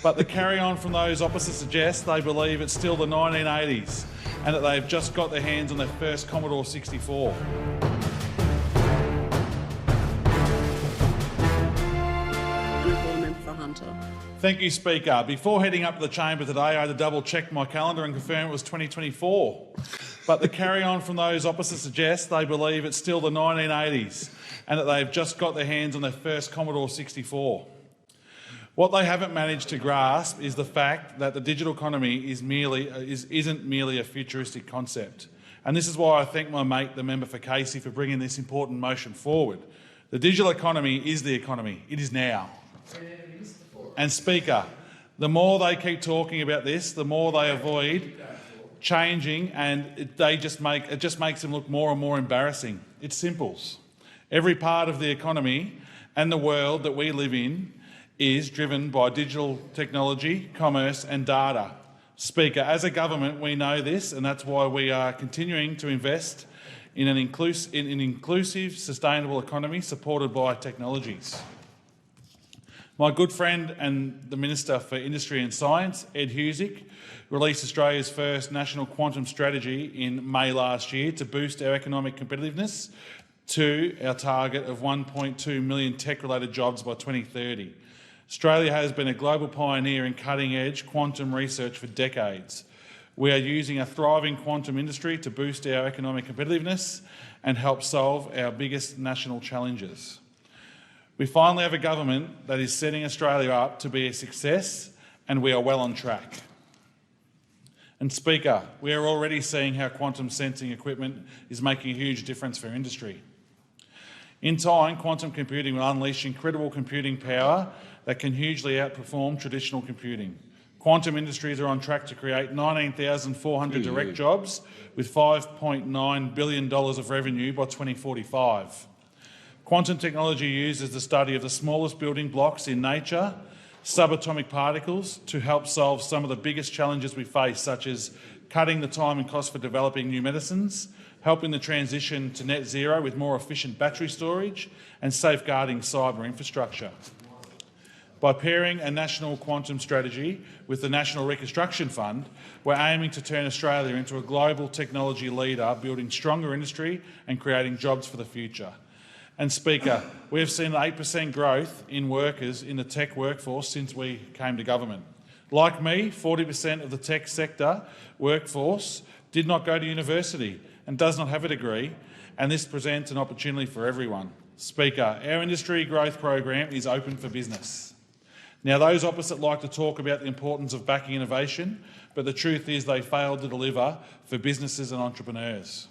But the carry-on from those opposite suggests they believe it's still the 1980s and that they've just got their hands on their first Commodore 64. Thank you, Speaker. Before heading up to the chamber today, I had to double-check my calendar and confirm it was 2024. But the carry-on from those opposite suggests they believe it's still the 1980s and that they've just got their hands on their first Commodore 64. What they haven't managed to grasp is the fact that the digital economy isn't merely a futuristic concept. And this is why I thank my mate, the member for Casey, for bringing this important motion forward. The digital economy is the economy. It is now. And Speaker, the more they keep talking about this, the more they avoid changing, and it just makes them look more and more embarrassing. It's simples. Every part of the economy and the world that we live in is driven by digital technology, commerce and data. Speaker, as a government we know this, and that's why we are continuing to invest in an inclusive, sustainable economy supported by technologies. My good friend and the Minister for Industry and Science, Ed Husic, released Australia's first national quantum strategy in May last year to boost our economic competitiveness to our target of 1.2 million tech-related jobs by 2030. Australia has been a global pioneer in cutting-edge quantum research for decades. We are using a thriving quantum industry to boost our economic competitiveness and help solve our biggest national challenges. We finally have a government that is setting Australia up to be a success, and we are well on track. And Speaker, we are already seeing how quantum sensing equipment is making a huge difference for industry. In time, quantum computing will unleash incredible computing power that can hugely outperform traditional computing. Quantum industries are on track to create 19,400 direct jobs with $5.9 billion of revenue by 2045. Quantum technology uses the study of the smallest building blocks in nature, subatomic particles, to help solve some of the biggest challenges we face, such as cutting the time and cost for developing new medicines, helping the transition to net zero with more efficient battery storage, and safeguarding cyber infrastructure. By pairing a national quantum strategy with the National Reconstruction Fund, we're aiming to turn Australia into a global technology leader, building stronger industry and creating jobs for the future. And Speaker, we have seen an 8% growth in workers in the tech workforce since we came to government. Like me, 40% of the tech sector workforce did not go to university and does not have a degree, and this presents an opportunity for everyone. Speaker, our industry growth program is open for business. Now, those opposite like to talk about the importance of backing innovation, but the truth is they failed to deliver for businesses and entrepreneurs.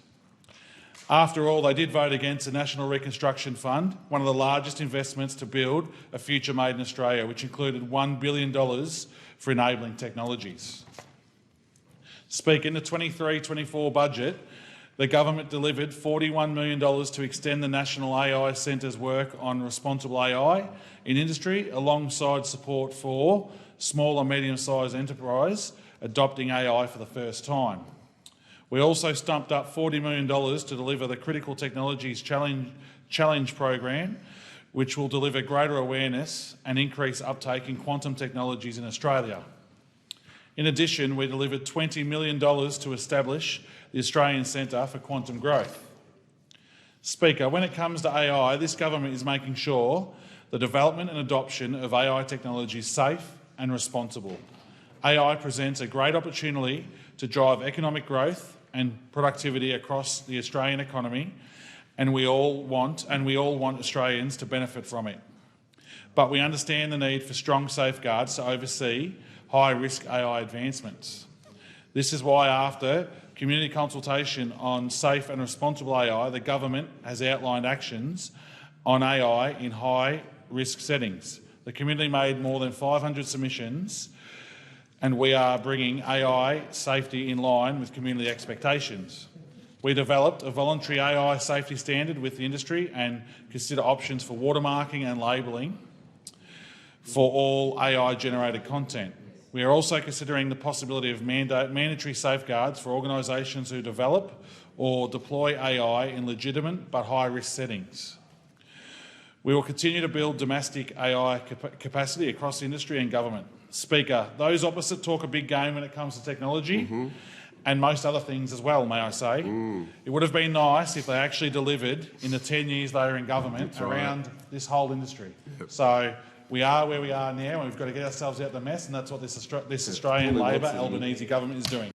After all, they did vote against the National Reconstruction Fund, one of the largest investments to build a future made in Australia, which included $1 billion for enabling technologies. Speaker, in the 23-24 budget, the government delivered $41 million to extend the National AI Centre's work on responsible AI in industry, alongside support for small and medium-sized enterprise adopting AI for the first time. We also stumped up $40 million to deliver the Critical Technologies Challenge program, which will deliver greater awareness and increase uptake in quantum technologies in Australia. In addition, we delivered $20 million to establish the Australian Centre for Quantum Growth. Speaker, when it comes to AI, this government is making sure the development and adoption of AI technology is safe and responsible. AI presents a great opportunity to drive economic growth and productivity across the Australian economy, and we all want Australians to benefit from it. But we understand the need for strong safeguards to oversee high-risk AI advancements. This is why, after community consultation on safe and responsible AI, the government has outlined actions on AI in high-risk settings. The community made more than 500 submissions, and we are bringing AI safety in line with community expectations. We developed a voluntary AI safety standard with the industry and consider options for watermarking and labelling for all AI-generated content. We are also considering the possibility of mandatory safeguards for organisations who develop or deploy AI in legitimate but high-risk settings. We will continue to build domestic AI capacity across industry and government. Speaker, those opposite talk a big game when it comes to technology and most other things as well, may I say. It would have been nice if they actually delivered in the 10 years they were in government around this whole industry. So we are where we are now, and we've got to get ourselves out of the mess, and that's what this Australian Labor Albanese government is doing.